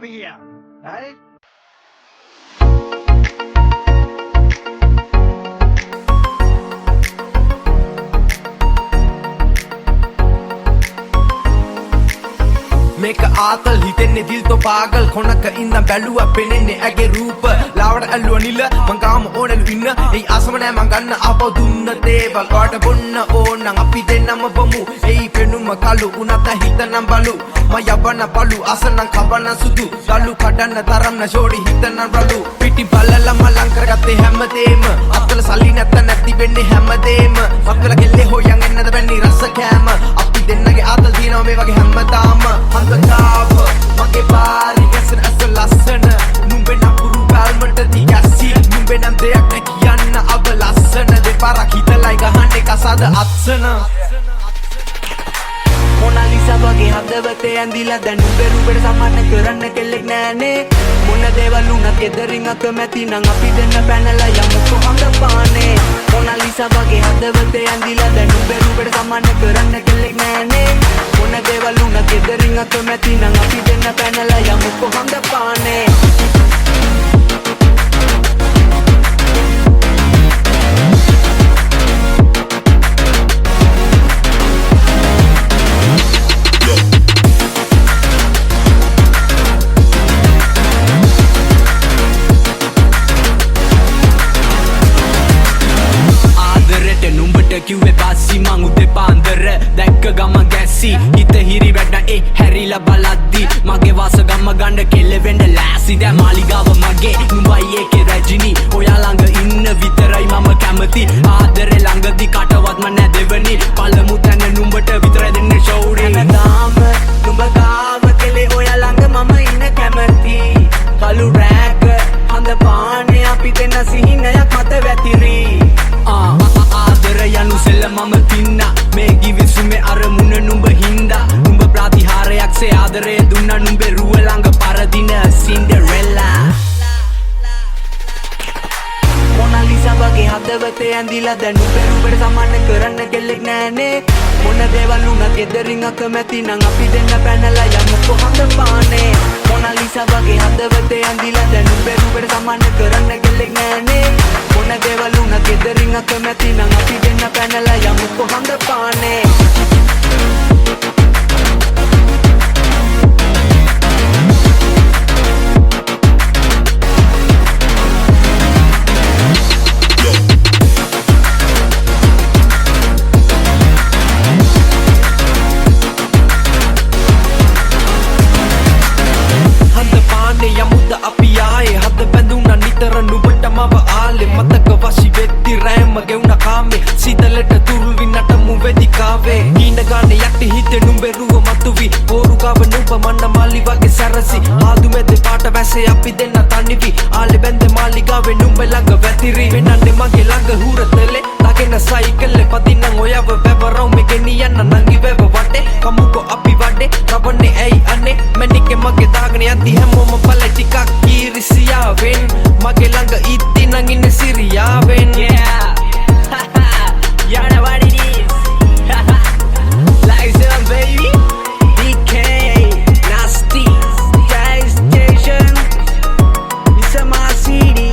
අපි ගියා. හරි. මේක ආතල් හිතෙන්නේ දිල් තෝ පාගල් කොනක ඉන්න බැලුවා පෙනෙන්නේ ඇගේ රූප ලාවට ඇල්ලුව නිල මං ගාම ඕනෙලු ඉන්න ඒ ආසම නෑ මං ගන්න ආපහු දුන්න දේවල් වාට බොන්න ඕන අපි දෙන්නම බමු ඒ පෙනුම කළු උනත හිතනම් බලු මම යවන්න බලු අසනම් කවන්න සුදු ගලු කඩන්න තරම්න ෂෝඩි හිතනම් රළු පිටි බල්ලලා මලං කරගත්තේ හැමදේම අත්තල සල්ලි නැති වෙන්නේ හැමදේම මත්වල කෙල්ලේ හොයන් එන්නද වෙන්නේ රස කෑම අපි දෙන්නගේ ආතල් දිනව මේ වගේ හැමදාම Gav, mage bari gasan asal lasana numbe na puru balmata di gasi numbe nam deyak na kiyanna ab lasana de parak hitalai gahanne kasada atsana Mona Lisa wage hadawate andila dan numbe rubed samanna karanna kellek nane Mona dewalu na kederin akamati nan api denna panala yamu kohanda paane Mona Lisa wage hadawate andila dan numbe rubed samanna karanna kellek nane Mona dewalu na kederin akamati nan api denna panala yamu kohanda paane කිව්වේ පස්සි මං උදේ පාන්දර දැක්ක ගම ගැස්සි හිත හිරි වැඩ ඒ හැරිලා බලද්දි මගේ වාස ගම ගන්න කෙලෙවෙන්න ලෑසි දැන් මාලිගාව මගේ නුඹයි ඒකේ රජිනි ඔයා ළඟ ඉන්න විතරයි මම කැමති ආදරේ ළඟදි කටවත්ම නැ දෙවනි පළමු තැන නුඹට විතරයි දෙන්නේ ෂෝඩි හැමදාම නුඹ ගාව කෙලේ ඔයා ළඟ මම ඉන්න කැමති කළු රෑක හඳ පානේ අපි දෙන්න සිහිනයක් මත වැතිරි යනු සෙල්ල මම තින්න මේ ගිවිසුමේ අරමුණ නුඹ හින්දා නුඹ ප්‍රතිහාරයක් සේ ආදරේ දුන්නා නුඹේ රුව ළඟ පරදින සින්ඩරෙල්ලා මොනා ලිසා වගේ හදවතේ ඇඳිලා දැන් නුඹේ රුවට සමාන කරන්න කෙල්ලෙක් නෑනේ මොන දේවල් උනත් ගෙදරින් අකමැති නම් අපි දෙන්න පැනලා යමු කොහොමද පානේ මොනා ලිසා වගේ හදවතේ ඇඳිලා දැන් නුඹේ රුවට සමාන කරන්න කෙල්ලෙක් නෑනේ මොන දේවල් උනත් ගෙදරින් අකමැති නම් අපි දෙන්න පැනලා යමු කොහොමද පානේ සීතලට තුරුවි නටමු වෙදිකාවේ හීන ගානේ යටි හිතේ නුඹේ රුව මතුවි පෝරු ගාව නුඹ මන්න මාලි වගේ සැරසි ආදු මැද පාට වැසේ අපි දෙන්න තනිවි ආලි බැඳ මාලිගාවේ නුඹ ළඟ වැතිරි වෙනන්නේ මගේ ළඟ හුරතලේ ලාගෙන සයිකල්ලේ පදින්න ඔයව වැවරව මේ ගෙනියන්න නංගි වැව වටේ කමුකෝ අපි වඩේ රවන්නේ ඇයි අනේ මැනිකේ මගේ දාගෙන යද්දි හැමෝම පළ ටිකක් ඊරිසියාවෙන් මගේ ළඟ ඉද්දි නං ඉන්නේ සිරියාවෙන් You know what it is. Like some baby. DK, Nasty, Gas Station. It's a my city.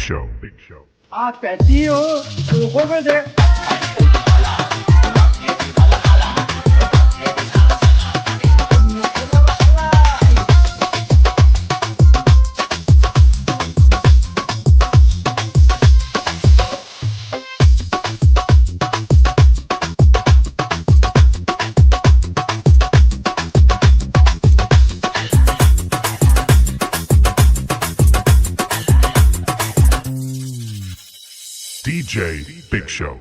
Show. Apertinho do Governo. DJ Big Show.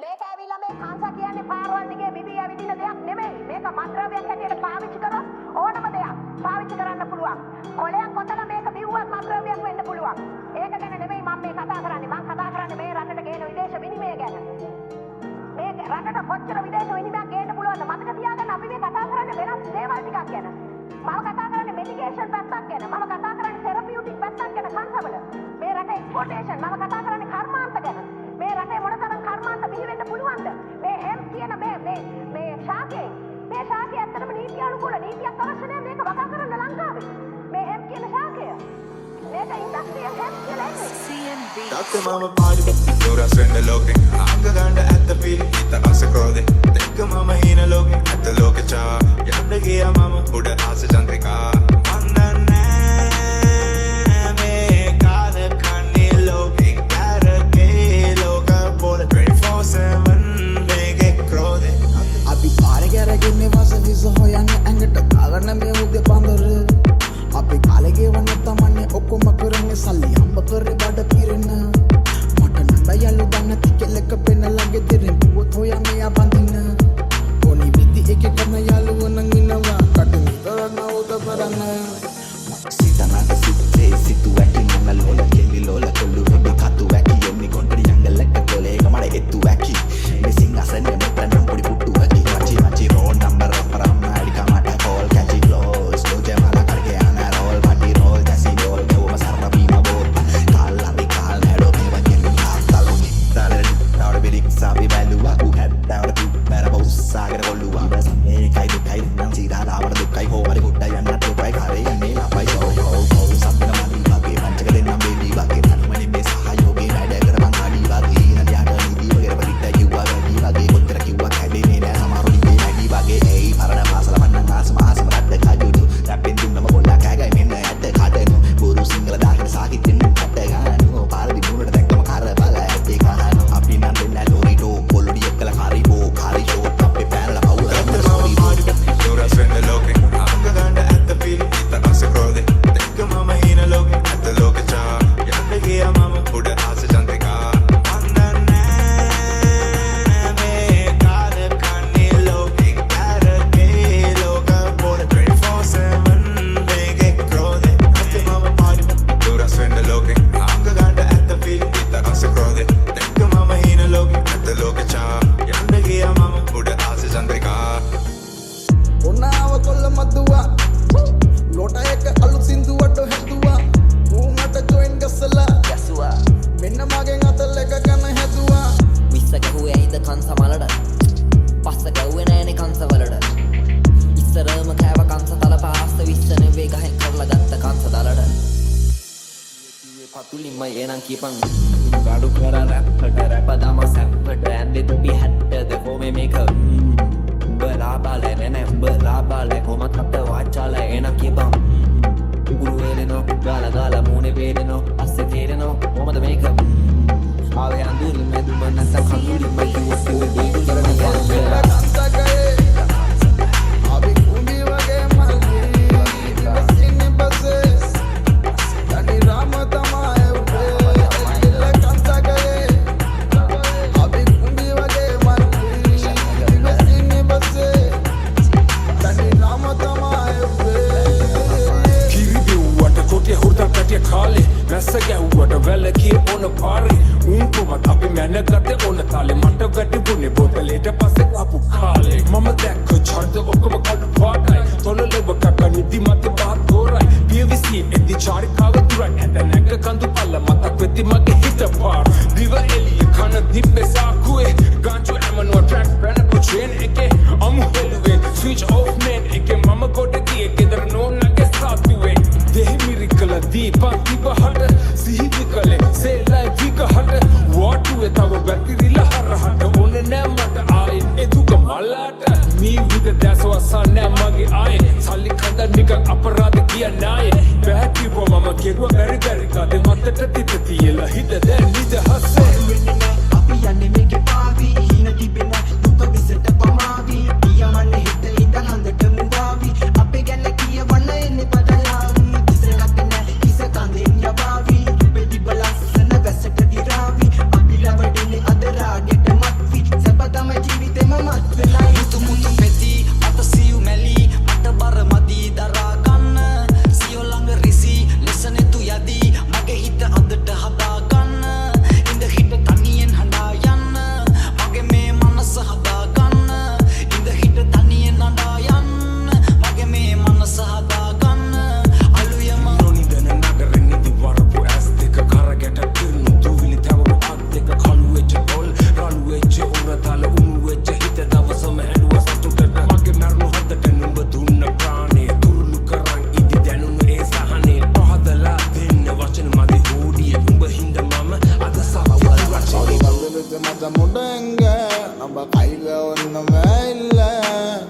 මේක ඇවිල්ලා මේ කංශ කියන්නේ පාරවල් දිගේ බිබී ඇවිදින දෙයක් නෙමෙයි. මේක මත්ද්‍රව්‍යයක් හැටියට පාවිච්චි කරොත් ඕනම දෙයක් පාවිච්චි කරන්න පුළුවන්. කොලයක් කොතන මේක බිව්වත් මත්ද්‍රව්‍යයක් වෙන්න පුළුවන්. ඒක ගැන නෙමෙයි මම මේ කතා කරන්නේ. මම කතා කරන්නේ මේ රටට ගේන විදේශ විනිමය ගැන. මේක රටට කොච්චර විදේශ විනිමයක් ගේන්න පුළුවන්ද? මතක තියාගන්න අපි මේ කතා කරන්නේ වෙනස් දේවල් ටිකක් ගැන. මම කතා කරන්නේ මෙඩිකේෂන් පැත්තක් ගැන. මම කතා කරන්නේ තෙරපියුටික් පැත්තක් ගැන කංශවල. මේ රටේ එක්ස්පෝර්ටේෂන් මම කතා කරන්නේ කර්මාන්ත ගැන. මේ රටේ මොනතරම් කර්මාන්ත බිහි වෙන්න පුළුවන්ද? මේ හෙම්ප් කියන මේ ශාකේ ඇත්තටම නීති අනුකූල නීතියක් අවශ්‍ය නැහැ මේක වගා කරන්න ලංකාවේ. මේ හෙම්ප් කියන ශාකය. මේක ඉන්ඩස්ට්‍රියල් හෙම්ප් කියලා එන්නේ. Dr. Mama party, dura swende loke. Anga ganda at the feel, ita asa krode. Dekka mama hina loke, at the loke cha. Yanda giya mama, uda asa chandrika. Mandane me kaada kanni loke, kara ke loka pole 24/7 mege krode. අපි පාරේ ගැරගෙන වස විස හොයන්නේ ඇඟට දාගන්න මේ උදේ පන්දර අපි කාලේ ගෙවන්න තමන්නේ ඔක්කොම කරන්නේ සල්ලි හම්බ කරේ බඩ පිරෙන මට නඩ යලු දන්න තිකෙලක පෙන්නලගේ දෙරින් පුවත් හොයන්නේ ආබන්දින ඕනි විදි එක කරන යාළුවෝ නම් ඉන්නවා කට නිතරම උද කරන්න Sitanaga sitte situ waki nanga lola keli lola kollu baby katu waki yonni kontri yangalaka kolega mara ettu waki me singasane mutta nampudi puttu waki machi roll number paramma adika mata call catch it close no jamala karge ana roll mati roll dasi roll dewma sarra bima bol kala di kal nado me wakin talu ni dale dawde birik sabi baluwa u had dawde tu bara boss sagara kolluwa basa me kai nan sida dawde dukai ho mari gutta yanna to pai kare yanne la pai Switch off man, eke mama go to the eke there no nage sath we. Dehi miracle deep පන්ති බහට සිහිදි කලේ සේලයි විකහට වාටුවේ තව බැතිරිල හරහට ඕනේ නෑ මට ආයේ එදුක මල්ලාට මේ විද දැසවසා නෑ මගේ ආයේ සල්ලි කඳ නිකන් අපරාධ කිය නායේ බැහැකිව මම කෙරුව බැරි කාදේ මත්තට තිත තියලා හිත දැන් නිදහසේ අපි යන්නේ මේකේ පාවි හින තිබෙන දුක විසට පමාවි පියමන්නේ හිත ඉඳ හඳට මුවාවි අපේ ගැන කියවන්න එන්නේ පටලාවි ඉස්සරහට නෑ කිස කඳෙන් යවාවි පෙටි බලස්සන වැසට දිරාවි අපි ලවඩින්නේ අද රාගෙට මත්වි සබතම ජීවිතේම මත් වෙනයි මුතු පෙති අත සියු මැලි මට බර මදි දරා ගන්න සියෝ ළඟ රිසි ලෙසනේ තු යදි මගේ හිත අදට හදා ගන්න ඉඳ හිට තනියෙන් හඬා යන්න මගේ මේ මනස හදා ගන්න ඉඳ හිට තනියෙන් හඬා යන්න මගේ මේ මනස හදා ගන්න අලුයම නොනිදන නගරෙන් ඉදි වරපු ඇස් දෙක කරගැට පිරුණු දුවිලි තවරු අත් දෙක කළු වෙච්ච ඩොල් රළු වෙච්ච උරතල උණු වෙච්ච හිත දවසම හැඩුව සතුටට මගේ මරණු හදට නුඹ දුන්න ප්‍රාණේ තුරුළු කරන් ඉදි දැනුණු ඒ සහනේ පහදලා දෙන්න වචන මදි හෝඩිය නුඹ හින්ද මම අද සවල් රචනය மத முடங்க நம்ம கையில ஒண்ணுமே இல்ல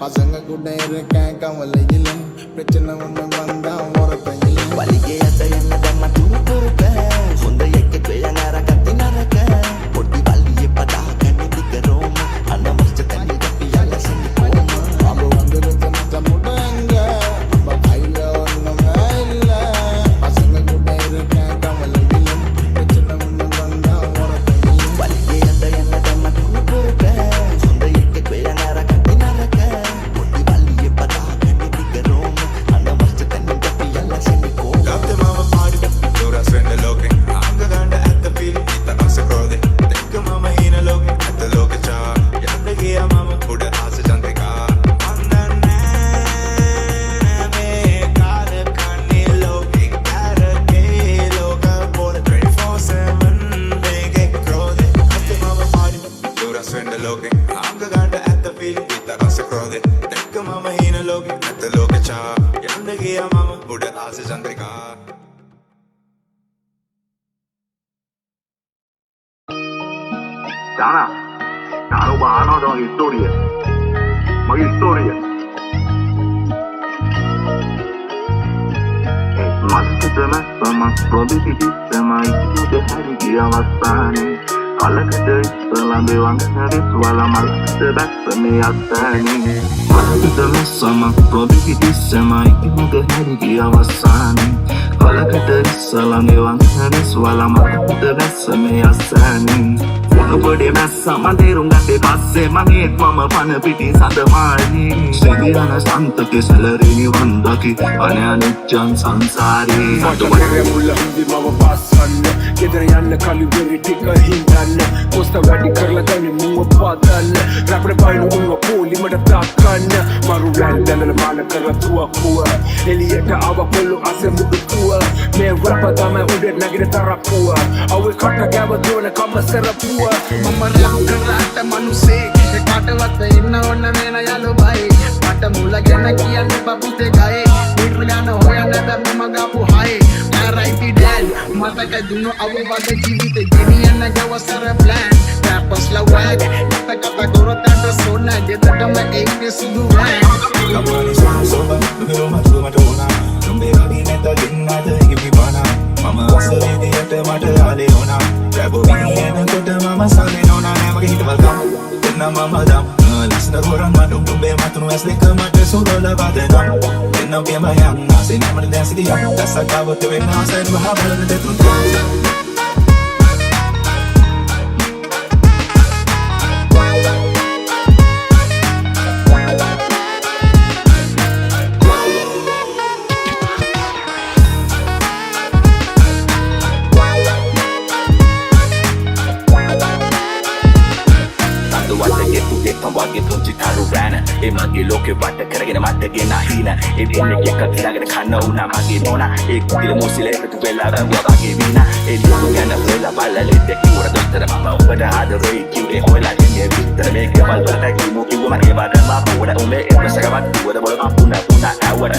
பசங்க கூட இருக்கேன் கவலையில பிரச்சனை ஒண்ணு வந்தா உரப்பையில වලිගේ අත යන්න දැම්ම තුරු පුරුක හොඳ එක්කෙක් වෙය නර කති නරක පොඩි වලියේ පදා කැමි දිග රෝම අනමස්ත තනි ගපියල සෙනි කොම அப்ப வந்துருச்சு மத முடங்க நம்ம கையில ஒண்ணுமே இல்ல பசங்க கூட இருக்கேன் கவலையில பிரச்சனை ஒண்ணு வந்தா உரப்பையில වලිගේ අත යන්න දැම්ම තුරු පුරුක හොඳ එක්කෙක් වෙය නර කති නරක පොඩි වලියේ පදා කැමි දිග රෝම අනමස්ත තනි ගපියල සෙනි කොම Kapte mama party, dura swende loke. Anga ganda at the feel, ita asa krode. Dekka mama hina loke, at the loke cha. Yanda giya mama, uda asa chandrika. Vandana me kala kani loke, kara ke loka bola 24/7 mege krode. Kapte mama party, dura swende loke. Anga ganda at the feel, ita asa krode. Dekka mama hina loke, at the loke cha. Yanda giya mama, uda asa chandrika. Dana, Dana ba ano daw istorya? Mag-istorya. Maskatama sama probability sama itu deh hari dia wasani. Kalau kita selam bewang habis wala mal sebab semiatani. Maskatama sama probability sama itu deh hari dia wasani. Kalau kita selam bewang habis wala mal sebab semiatani. Pode messa manterum gate passe manget mama pana piti sadamari Sedirana santa ke salarini vandaki ane aniccan sansari මටවරේ මුල්ල හින්දි මම පාසන්න ගෙදර යන්න කලින් වෙරි ටික හින්දන්න කොස්ත වැඩි කරලා ගන්නේ මුව පාදන්න Raptor පයින් උන්ව පොලිමට තාක්කන්න මරු රැල් දැලන මාන කරලා තුවක්කුව එලියට ආව පොල්ලු අස මුදුකුව මේ රැප තමයි උඩ නැගින තරක්කුව අවුල් කට ගැව දුවන කම සරපුව මම ලංකරට මනුසේ කාටවත් ඉන්න ඕන වෙන යලු බයි මට මුල ගැන කියන්න බබුතේ ගයි නිර්විලාන හොයන්න බැම මගපු හයි නැරයිටි ඩැන් මතක දුන්නු අවවද ජීවිතේ ගෙනියන්න ගවසර ප්ලෑන් පැපස් ලවැග් මතක තගොරතට සොන්න ගෙදටම එන්නේ සුදු run Kamani soba, nubiro matuna. Numbe rabi neta dinada ibibana. Mama asale diyate mata ale ona. Rabo biniena kota mama sale ona. Mage hit balkam, tenna mama dam. Lisna goran manu numbe matunu asle kamate surola badena. Tenna biya mayang, nasi namal dance diya. Dasa kabo te venna sa bahabala de tuntu. වගේ පුංචි කරු බෑන ඒ මගේ ලෝකෙ වට කරගෙන මට ගෙන හින ඒ දෙන්නේ එක කියාගෙන කන්න උනා මගේ මොනා ඒ කුඩිල මොසිලේ පිටු වෙලා වැවුවා වගේ විනා ඒ දුක ගැන වෙලා බලලෙත් කිව්වර දොස්තර මම ඔබට ආදරේ කිව්වේ හොයලා දෙන්නේ විතර මේක වල වලට කිමු මගේ බඩ මාපුවට උඹේ එක්වසකවත් දුවද බොල පුන ඇවර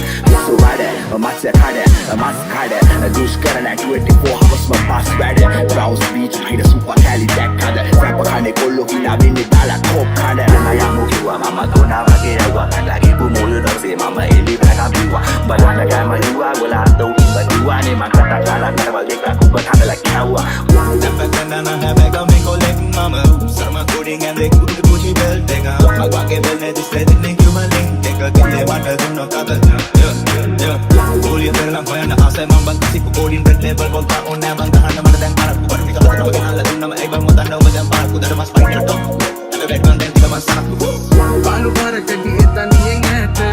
සු වැඩ මත්ස කඩ මස් කඩ දුෂ් කරන 24 hours පස් වැඩ බ්‍රවුස් බීච් හිට සුපර් කැලි දැක්කද රැප කනේ කොල්ලෝ කිනා වෙන්නේ දාලා කෝප් කඩ යමු කිව්වා මම දුනා වගේ යවුවා කඩගේ පුමුළු දවසේ මම එලි බැලලා බිව්වා බලන්න ගෑම ලිව්වා ගොලා අත උඩින් බදිවානේ මම කතා කරලා කරවල් දෙකක් උඹ හදලා කෑවුවා Napakanda na bega me collect mama Sama coding and they could push it belt Take a magwake bel ne display ne human link Take a kille mata dunno kata Uli a perlang koya na asay mambang kasi ko coding red level Volta on na bang tahan na mana dang parak ko Parang ikaw na wag na dunna ma ibang mo tanaw Wajan parak ko dada mas fighter to Nabe red man den tiga mas sanak ko Balu parakati etani engata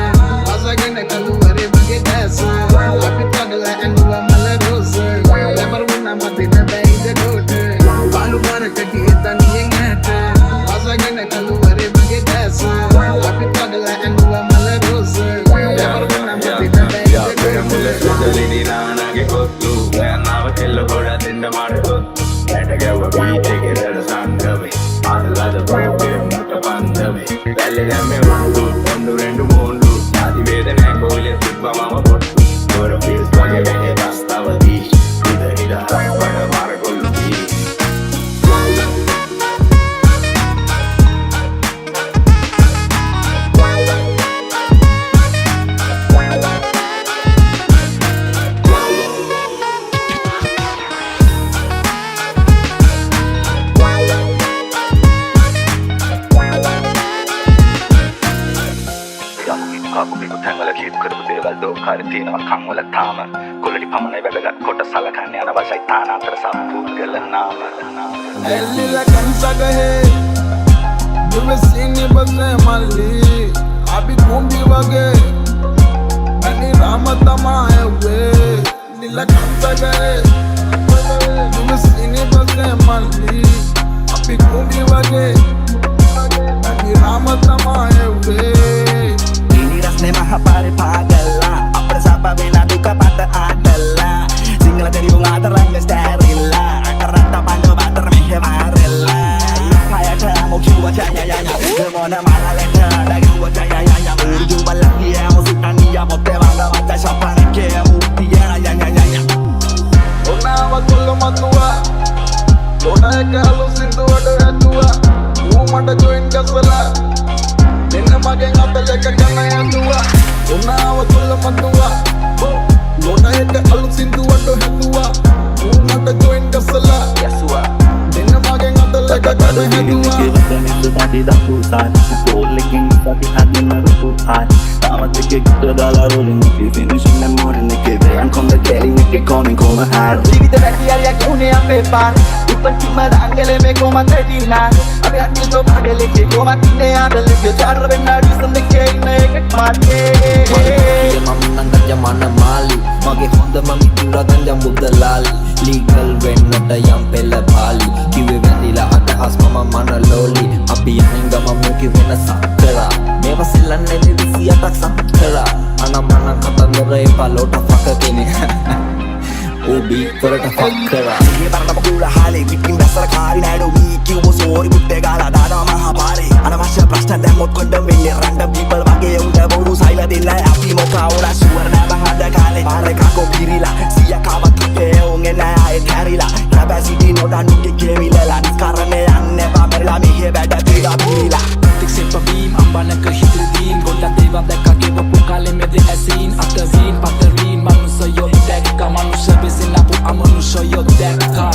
Asagana kalu are bage dasa Api tagala anduwa mala rosa Lemar munna madina baide dota Balu parakati etani engata Asagana kalu are bage dasa Api tagala anduwa mala rosa Lemar munna madina baide dota Lidi na ge kottu Nawa kello goda dinda maadu Netagawa beach ge rada sandave Adalada probe mutta pandave Velle me undu ondu rendu moondu Adi vedana kole tibba mama pottu Gora feels bage vege dastava beach Ida pada mara gollu beach තියෙනවා කන් වල තාම කොළටි පමණයි වැදගත් කොට සලකන්න යන වශයි තානාන්තර සම්පූර්ණ නාම Ellila kansagahe Duvesini base malli Abi kumbi wage Mani ramatama ewe Lila kansagahe Duvesini base malli Abi kumbi wage Mani ramatama ewe Ini rasne mahapare pagala Apasapa vena duka pata adala Singala dari unga terang sterila Akarata pando bater mehe marela Kaya tamu kiwa jaya yaya Demona mana leta dagi wa jaya yaya Urju balaki ya musitani ya mote wanga mata shapane ke muti ya yaya yaya Ona wa kullu matua Lona ekalu sindu wada yatua Umanda join kasala Nena magen atale kakana yatua Ona wa kullu matua Lona ekalu sindu wada yatua Umanda join kasala Yasua Nena magen atale kakana yatua Tadi dah pusat Bolekin tapi hati merupukan Tamat dikit segala rolling If finishing them more than the I'm come the getting it coming come hard ජීවිත වැටියලියක් උනේ අපේ පාර ඉපතිම රංගලේ මේ කොමත් ඇටිනා අපි අනිත් තෝපගලේ කොමත් ඉන්නේ ආදලේ චාර වෙන්න ඩිසන් දෙකේ ඉන්නේ එකක් මාර්ගේ මම නම් ගජමන මාලි මගේ හොඳම මිතුරා ගංජම් බුද්දලාලි ලීගල් වෙන්නට යම් පෙළ පාලි කිව්වේ වැදිලා අදහස් මම මන ලෝලි අපි යහින්ගම මුකි වෙන සක්කරා මේව සෙල්ලන්නේ දෙවිසියක් සක්කරා අනමන කතන්දරේ පලෝට ෆක කෙනේ Obi කරට ෆක් කරා මේ බරට බකුල හාලේ පිටින් දැසර කාරි නෑඩෝ මී කිව්ව සෝරි මුත්තේ ගාලා දානවා මහා පාරේ අනවශ්‍ය ප්‍රශ්න දැම්මොත් කොණ්ඩම් වෙන්නේ රැන්ඩම් පීපල් වගේ උන්ට බොරු සයිලා දෙලා අපි මොකා උලා ෂුවර් නෑ බහද කාලේ පාරේ කකෝ පිරිලා සිය කාවත් හිතේ උන්ගේ නෑ ආයේ කැරිලා කැපැසිටි නොදන්නු දෙකේවිලලා නිස්කරණේ යන්නේ බමරලා මෙහෙ වැඩ තියලා පිරිලා Tikset pabim ambanaka hidridin Golla deva dekka geva pokale med det äsin Atavin, batterin, manusha yo dekka Manusha besinapu amanusha yo dekka